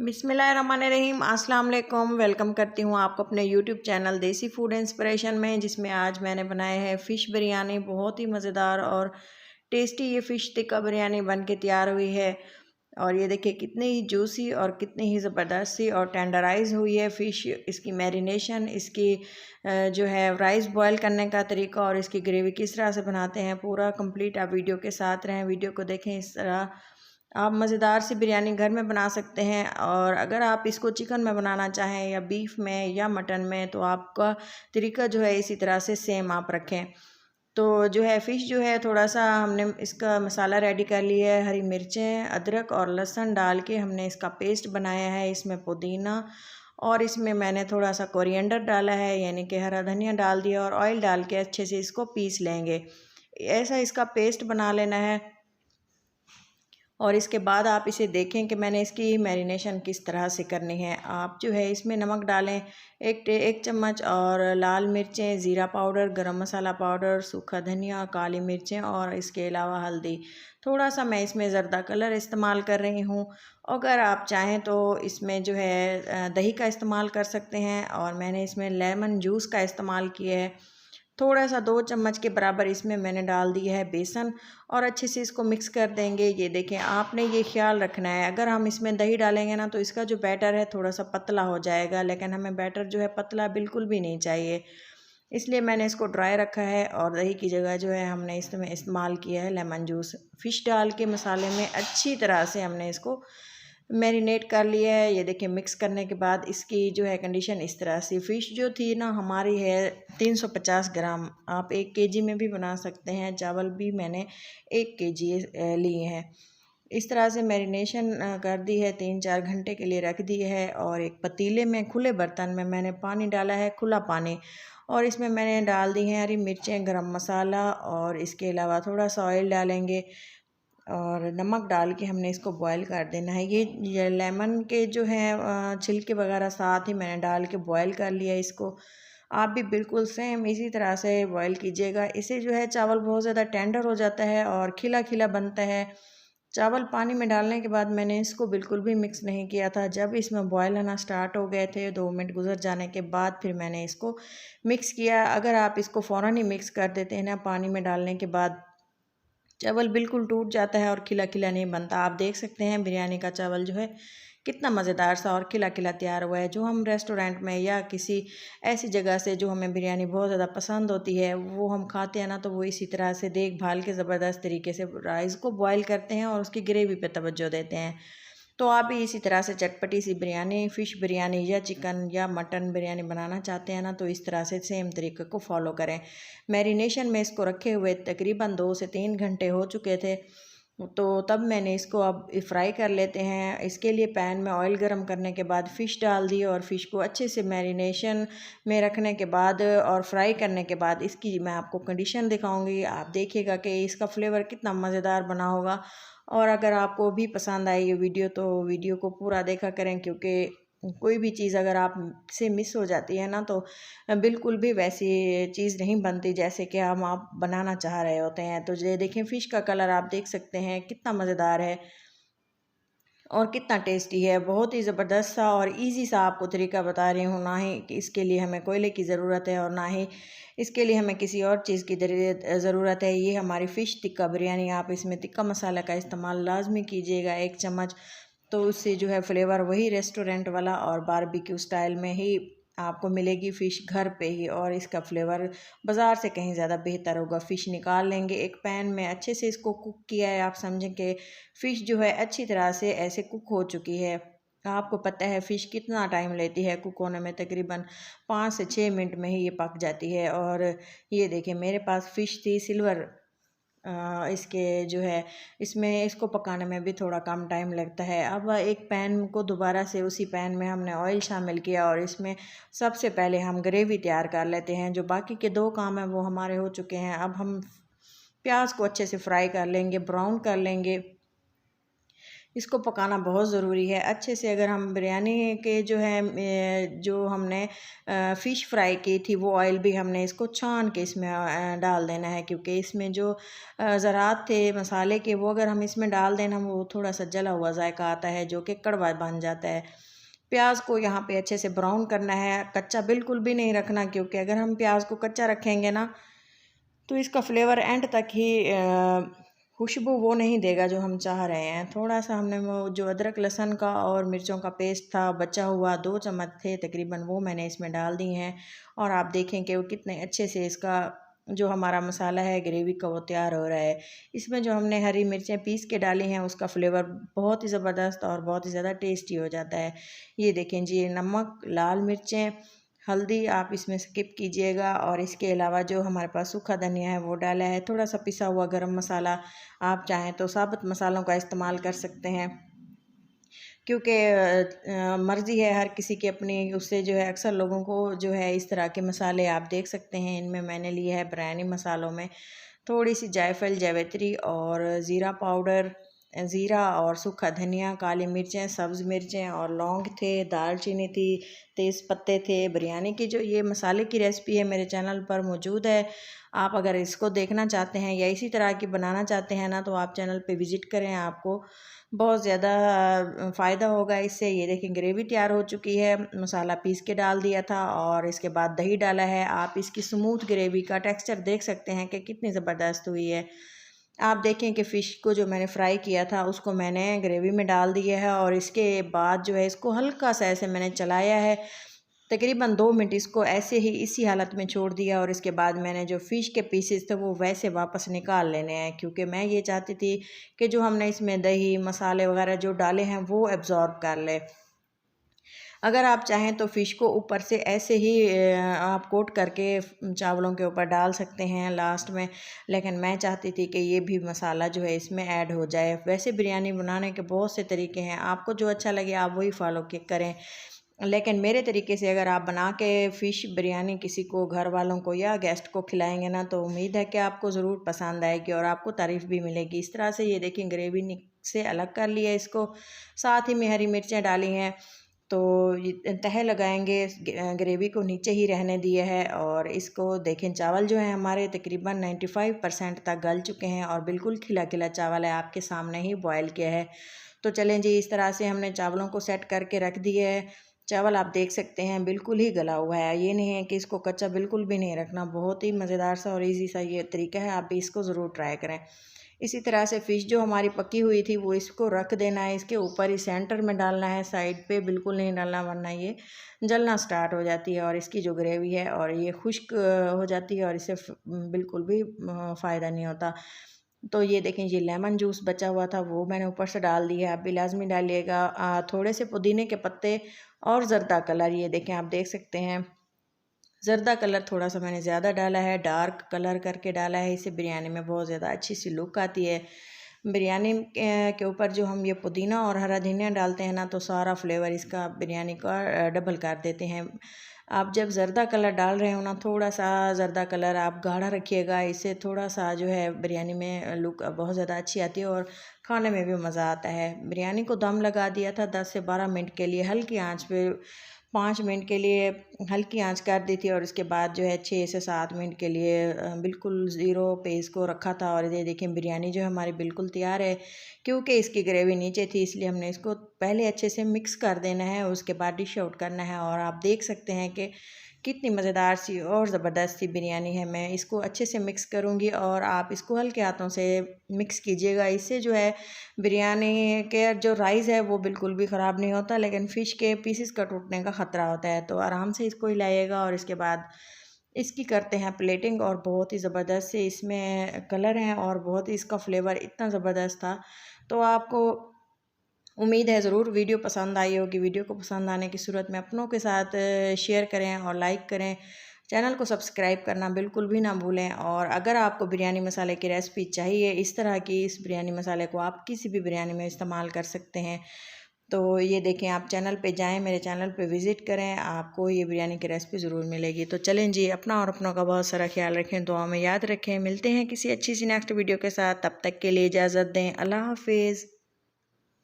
बिस्मिल्लाहिर्रहमानिर्रहीम अस्सलाम वालेकुम। वेलकम करती हूँ आपको अपने यूट्यूब चैनल देसी फूड इंस्पिरेशन में, जिसमें आज मैंने बनाया है फ़िश बिरयानी। बहुत ही मज़ेदार और टेस्टी ये फ़िश टिक्का बिरयानी बन के तैयार हुई है। और ये देखिए कितनी ही जूसी और कितनी ही ज़बरदस्त सी और टेंडराइज़ हुई है फ़िश। इसकी मैरिनेशन, इसकी जो है राइस बॉयल करने का तरीका और इसकी ग्रेवी किस तरह से बनाते हैं, पूरा कंप्लीट आप वीडियो के साथ रहें, वीडियो को देखें। इस तरह आप मज़ेदार सी बिरयानी घर में बना सकते हैं। और अगर आप इसको चिकन में बनाना चाहें या बीफ में या मटन में, तो आपका तरीका जो है इसी तरह से सेम आप रखें। तो जो है फ़िश जो है थोड़ा सा हमने इसका मसाला रेडी कर लिया है। हरी मिर्चें, अदरक और लहसुन डाल के हमने इसका पेस्ट बनाया है। इसमें पुदीना और इसमें मैंने थोड़ा सा कोरिएंडर डाला है, यानी कि हरा धनिया डाल दिया, और ऑयल डाल के अच्छे से इसको पीस लेंगे। ऐसा इसका पेस्ट बना लेना है। और इसके बाद आप इसे देखें कि मैंने इसकी मैरिनेशन किस तरह से करनी है। आप जो है इसमें नमक डालें एक चम्मच, और लाल मिर्चें, ज़ीरा पाउडर, गरम मसाला पाउडर, सूखा धनिया, काली मिर्चें और इसके अलावा हल्दी। थोड़ा सा मैं इसमें ज़र्दा कलर इस्तेमाल कर रही हूँ। अगर आप चाहें तो इसमें जो है दही का इस्तेमाल कर सकते हैं, और मैंने इसमें लेमन जूस का इस्तेमाल किया है। थोड़ा सा 2 चम्मच के बराबर इसमें मैंने डाल दिया है बेसन, और अच्छे से इसको मिक्स कर देंगे। ये देखें, आपने ये ख्याल रखना है, अगर हम इसमें दही डालेंगे ना तो इसका जो बैटर है थोड़ा सा पतला हो जाएगा, लेकिन हमें बैटर जो है पतला बिल्कुल भी नहीं चाहिए। इसलिए मैंने इसको ड्राई रखा है, और दही की जगह जो है हमने इसमें इस्तेमाल किया है लेमन जूस। फ़िश डाल के मसाले में अच्छी तरह से हमने इसको मैरिनेट कर लिया है। ये देखिए मिक्स करने के बाद इसकी जो है कंडीशन इस तरह से। फ़िश जो थी ना हमारी है 350 ग्राम। आप 1 केजी में भी बना सकते हैं। चावल भी मैंने 1 केजी लिए हैं। इस तरह से मैरिनेशन कर दी है, 3-4 घंटे के लिए रख दी है। और एक पतीले में, खुले बर्तन में मैंने पानी डाला है, खुला पानी, और इसमें मैंने डाल दी हैं हरी मिर्चें, गरम मसाला, और इसके अलावा थोड़ा सा ऑयल डालेंगे और नमक डाल के हमने इसको बॉईल कर देना है। ये लेमन के जो हैं छिलके वगैरह साथ ही मैंने डाल के बॉईल कर लिया इसको। आप भी बिल्कुल सेम इसी तरह से बॉईल कीजिएगा। इससे जो है चावल बहुत ज़्यादा टेंडर हो जाता है और खिला खिला बनता है। चावल पानी में डालने के बाद मैंने इसको बिल्कुल भी मिक्स नहीं किया था। जब इसमें बॉयल आना स्टार्ट हो गए थे, 2 मिनट गुजर जाने के बाद फिर मैंने इसको मिक्स किया। अगर आप इसको फ़ौरन ही मिक्स कर देते हैं ना पानी में डालने के बाद, चावल बिल्कुल टूट जाता है और खिला खिला नहीं बनता। आप देख सकते हैं बिरयानी का चावल जो है कितना मज़ेदार सा और खिला खिला तैयार हुआ है। जो हम रेस्टोरेंट में या किसी ऐसी जगह से जो हमें बिरयानी बहुत ज़्यादा पसंद होती है वो हम खाते हैं ना, तो वो इसी तरह से देखभाल के ज़बरदस्त तरीके से राइस को बॉयल करते हैं और उसकी ग्रेवी पे तवज्जो देते हैं। तो आप भी इसी तरह से चटपटी सी बिरयानी, फ़िश बिरयानी या चिकन या मटन बिरयानी बनाना चाहते हैं ना, तो इस तरह से सेम तरीके को फॉलो करें। मैरिनेशन में इसको रखे हुए तकरीबन 2 से 3 घंटे हो चुके थे। तो तब मैंने इसको अब फ्राई कर लेते हैं। इसके लिए पैन में ऑयल गरम करने के बाद फ़िश डाल दी, और फ़िश को अच्छे से मैरिनेशन में रखने के बाद और फ्राई करने के बाद इसकी मैं आपको कंडीशन दिखाऊंगी। आप देखिएगा कि इसका फ्लेवर कितना मज़ेदार बना होगा। और अगर आपको भी पसंद आई ये वीडियो, तो वीडियो को पूरा देखा करें, क्योंकि कोई भी चीज़ अगर आप से मिस हो जाती है ना, तो बिल्कुल भी वैसी चीज़ नहीं बनती जैसे कि हम आप बनाना चाह रहे होते हैं। तो ये देखें फ़िश का कलर आप देख सकते हैं कितना मज़ेदार है और कितना टेस्टी है। बहुत ही ज़बरदस्त सा और इजी सा आपको तरीका बता रही हूँ। ना ही कि इसके लिए हमें कोयले की ज़रूरत है, और ना ही इसके लिए हमें किसी और चीज़ की ज़रूरत है। ये हमारी फ़िश टिक्का बिरयानी। आप इसमें टिक्का मसाला का इस्तेमाल लाजमी कीजिएगा 1 चम्मच, तो उससे जो है फ्लेवर वही रेस्टोरेंट वाला और बारबेक्यू स्टाइल में ही आपको मिलेगी फ़िश घर पे ही, और इसका फ्लेवर बाज़ार से कहीं ज़्यादा बेहतर होगा। फ़िश निकाल लेंगे एक पैन में, अच्छे से इसको कुक किया है। आप समझें कि फ़िश जो है अच्छी तरह से ऐसे कुक हो चुकी है। आपको पता है फ़िश कितना टाइम लेती है कुक होने में, तकरीबन 5 से 6 मिनट में ही ये पक जाती है। और ये देखिए मेरे पास फ़िश थी सिल्वर, इसके जो है इसमें इसको पकाने में भी थोड़ा कम टाइम लगता है। अब एक पैन को दोबारा से उसी पैन में हमने ऑयल शामिल किया, और इसमें सबसे पहले हम ग्रेवी तैयार कर लेते हैं। जो बाकी के 2 काम हैं वो हमारे हो चुके हैं। अब हम प्याज को अच्छे से फ्राई कर लेंगे, ब्राउन कर लेंगे। इसको पकाना बहुत ज़रूरी है अच्छे से। अगर हम बिरयानी के जो है जो हमने फ़िश फ्राई की थी वो ऑयल भी हमने इसको छान के इसमें डाल देना है, क्योंकि इसमें जो ज़रात थे मसाले के वो अगर हम इसमें डाल देना वो थोड़ा सा जला हुआ जायका आता है जो कि कड़वा बन जाता है। प्याज को यहाँ पे अच्छे से ब्राउन करना है, कच्चा बिल्कुल भी नहीं रखना, क्योंकि अगर हम प्याज को कच्चा रखेंगे ना तो इसका फ्लेवर एंड तक ही खुशबू वो नहीं देगा जो हम चाह रहे हैं। थोड़ा सा हमने वो जो अदरक लहसुन का और मिर्चों का पेस्ट था बचा हुआ 2 चम्मच थे तकरीबन, वो मैंने इसमें डाल दी हैं। और आप देखें कि वो कितने अच्छे से इसका जो हमारा मसाला है ग्रेवी का वो तैयार हो रहा है। इसमें जो हमने हरी मिर्चें पीस के डाली हैं उसका फ्लेवर बहुत ही ज़बरदस्त और बहुत ही ज़्यादा टेस्टी हो जाता है। ये देखें जी, नमक, लाल मिर्चें, हल्दी आप इसमें स्किप कीजिएगा, और इसके अलावा जो हमारे पास सूखा धनिया है वो डाला है, थोड़ा सा पिसा हुआ गरम मसाला, आप चाहें तो साबुत मसालों का इस्तेमाल कर सकते हैं, क्योंकि मर्ज़ी है हर किसी की अपनी, उससे जो है अक्सर लोगों को जो है इस तरह के मसाले आप देख सकते हैं। इनमें मैंने लिया है बिरयानी मसालों में थोड़ी सी जायफल, जावित्री और ज़ीरा पाउडर, ज़ीरा और सूखा धनिया, काली मिर्चें, सब्ज़ मिर्चें और लौंग थे, दालचीनी थी, तेज़ पत्ते थे। बिरयानी की जो ये मसाले की रेसिपी है मेरे चैनल पर मौजूद है। आप अगर इसको देखना चाहते हैं या इसी तरह की बनाना चाहते हैं ना तो आप चैनल पे विज़िट करें, आपको बहुत ज़्यादा फ़ायदा होगा इससे। ये देखें ग्रेवी तैयार हो चुकी है, मसाला पीस के डाल दिया था और इसके बाद दही डाला है। आप इसकी स्मूथ ग्रेवी का टेक्सचर देख सकते हैं कि कितनी ज़बरदस्त हुई है। आप देखें कि फ़िश को जो मैंने फ्राई किया था उसको मैंने ग्रेवी में डाल दिया है और इसके बाद जो है इसको हल्का सा ऐसे मैंने चलाया है, तकरीबन 2 मिनट इसको ऐसे ही इसी हालत में छोड़ दिया। और इसके बाद मैंने जो फ़िश के पीसेस थे वो वैसे वापस निकाल लेने हैं, क्योंकि मैं ये चाहती थी कि जो हमने इसमें दही मसाले वगैरह जो डाले हैं वो एब्ज़ॉर्ब कर ले। अगर आप चाहें तो फ़िश को ऊपर से ऐसे ही आप कोट करके चावलों के ऊपर डाल सकते हैं लास्ट में, लेकिन मैं चाहती थी कि ये भी मसाला जो है इसमें ऐड हो जाए। वैसे बिरयानी बनाने के बहुत से तरीके हैं, आपको जो अच्छा लगे आप वही फॉलो करें, लेकिन मेरे तरीके से अगर आप बना के फ़िश बिरयानी किसी को, घर वालों को या गेस्ट को खिलाएंगे ना तो उम्मीद है कि आपको ज़रूर पसंद आएगी और आपको तारीफ़ भी मिलेगी। इस तरह से ये देखें ग्रेवी से अलग कर लिया इसको, साथ ही में हरी मिर्चें डाली हैं तो ये तह लगाएंगे, ग्रेवी को नीचे ही रहने दिया है। और इसको देखें चावल जो है हमारे तकरीबन 95% तक गल चुके हैं और बिल्कुल खिला खिला चावल है, आपके सामने ही बॉयल किया है। तो चलें जी, इस तरह से हमने चावलों को सेट करके रख दिए है। चावल आप देख सकते हैं बिल्कुल ही गला हुआ है, ये नहीं है कि इसको कच्चा बिल्कुल भी नहीं रखना। बहुत ही मज़ेदार सा और इजी सा ये तरीका है, आप भी इसको ज़रूर ट्राई करें। इसी तरह से फ़िश जो हमारी पकी हुई थी वो इसको रख देना है, इसके ऊपर ही सेंटर में डालना है, साइड पे बिल्कुल नहीं डालना वरना ये जलना स्टार्ट हो जाती है और इसकी जो ग्रेवी है और ये खुश्क हो जाती है और इससे बिल्कुल भी फ़ायदा नहीं होता। तो ये देखें ये लेमन जूस बचा हुआ था वो मैंने ऊपर से डाल दिया, आप भी लाजमी डालिएगा। थोड़े से पुदीने के पत्ते और ज़र्दा कलर, ये देखें आप देख सकते हैं ज़र्दा कलर थोड़ा सा मैंने ज़्यादा डाला है, डार्क कलर करके डाला है, इससे बिरयानी में बहुत ज़्यादा अच्छी सी लुक आती है। बिरयानी के ऊपर जो हम ये पुदीना और हरा धनिया डालते हैं ना तो सारा फ्लेवर इसका बिरयानी का डबल कर देते हैं। आप जब ज़र्दा कलर डाल रहे हो ना थोड़ा सा ज़र्दा कलर आप गाढ़ा रखिएगा, इससे थोड़ा सा जो है बिरयानी में लुक बहुत ज़्यादा अच्छी आती है और खाने में भी मज़ा आता है। बिरयानी को दम लगा दिया था 10 से 12 मिनट के लिए, हल्की आंच पे 5 मिनट के लिए हल्की आंच कर दी थी और उसके बाद जो है 6 से 7 मिनट के लिए बिल्कुल ज़ीरो पे इसको रखा था। और ये देखें बिरयानी जो है हमारी बिल्कुल तैयार है, क्योंकि इसकी ग्रेवी नीचे थी इसलिए हमने इसको पहले अच्छे से मिक्स कर देना है, उसके बाद डिश आउट करना है। और आप देख सकते हैं कि कितनी मज़ेदार सी और ज़बरदस्त सी बिरयानी है। मैं इसको अच्छे से मिक्स करूँगी और आप इसको हल्के हाथों से मिक्स कीजिएगा, इससे जो है बिरयानी के जो राइस है वो बिल्कुल भी ख़राब नहीं होता, लेकिन फ़िश के पीसेस का टूटने का ख़तरा होता है। तो आराम से इसको हिलाइएगा और इसके बाद इसकी करते हैं प्लेटिंग। और बहुत ही ज़बरदस्त से इसमें कलर हैं और बहुत ही इसका फ्लेवर इतना ज़बरदस्त था। तो आपको उम्मीद है ज़रूर वीडियो पसंद आई होगी। वीडियो को पसंद आने की सूरत में अपनों के साथ शेयर करें और लाइक करें। चैनल को सब्सक्राइब करना बिल्कुल भी ना भूलें। और अगर आपको बिरयानी मसाले की रेसिपी चाहिए इस तरह की, इस बिरयानी मसाले को आप किसी भी बिरयानी में इस्तेमाल कर सकते हैं। तो ये देखें आप चैनल पे जाएं, मेरे चैनल पे विज़िट करें, आपको ये बिरयानी की रेसिपी ज़रूर मिलेगी। तो चलें जी, अपना और अपनों का बहुत सारा ख्याल रखें, दुआ में याद रखें। मिलते हैं किसी अच्छी सी नेक्स्ट वीडियो के साथ, तब तक के लिए इजाज़त दें। अल्लाह हाफिज़।